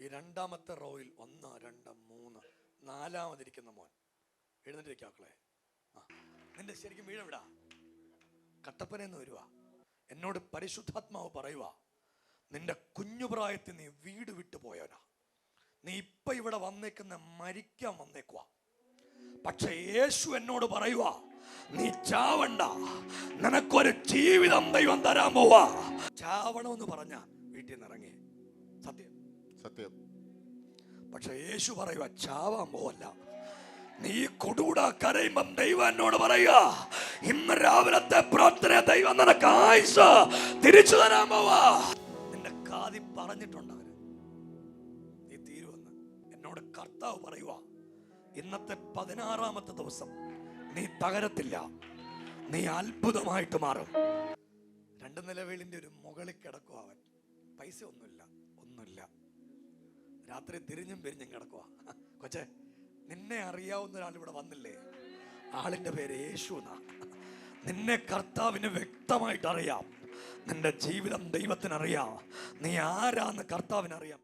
ഈ രണ്ടാമത്തെ റോയിൽ 1, 2, 3 നാലാമതിരിക്കുന്ന മോൻ എഴുന്നേറ്റിരിക്കാക്കളെ. നിന്റെ ശരിക്കും വീഴെവിടാ? കട്ടപ്പനയെന്ന് വരുവാ. എന്നോട് പരിശുദ്ധാത്മാവ് പറയുക, നിന്റെ കുഞ്ഞുപ്രായത്തിൽ നീ വീട് വിട്ടു പോയവനാ. നീ ഇപ്പൊ ഇവിടെ വന്നേക്കുന്ന മരിക്കാൻ വന്നേക്കുവാ. പക്ഷെ യേശു എന്നോട് പറയുക, നീ ചാവണ്ട, നിനക്കൊരു ജീവിതം ദൈവം തരാൻ പോവാ. ചാവണമെന്ന് പറഞ്ഞ വീട്ടിൽ നിന്ന് ഇറങ്ങി. സത്യം സത്യം. പക്ഷെ യേശു പറയുക, ചാവാൻ പോവല്ല. നീ കൊടുകൂടാ കരയുമ്പം ദൈവം എന്നോട് പറയുക, ഇന്ന് രാവിലത്തെ പ്രാർത്ഥന ദൈവം നിനക്ക് ആയുസ് തിരിച്ചു തരാൻ പോവാ. നിന്റെ കാതി പറഞ്ഞിട്ടുണ്ട് അവര്, നീ തീരുവെന്ന്. എന്നോട് കർത്താവ് പറയുക, ഇന്നത്തെ 16ാമത്തെ ദിവസം നീ തകരത്തില്ല, നീ അത്ഭുതമായിട്ട് മാറും. 2 നില വീടിന്റെ ഒരു മുകളിൽ കിടക്കുക അവൻ. പൈസ ഒന്നുമില്ല. രാത്രി തിരിഞ്ഞും പിരിഞ്ഞും കിടക്കുക. കൊച്ചെ, നിന്നെ അറിയാവുന്ന ഒരാൾ ഇവിടെ വന്നില്ലേ? ആളിന്റെ പേര് യേശു എന്നാ. നിന്നെ കർത്താവിന് വ്യക്തമായിട്ട് അറിയാം. നിന്റെ ജീവിതം ദൈവത്തിനറിയാം. നീ ആരാന്ന് കർത്താവിനറിയാം.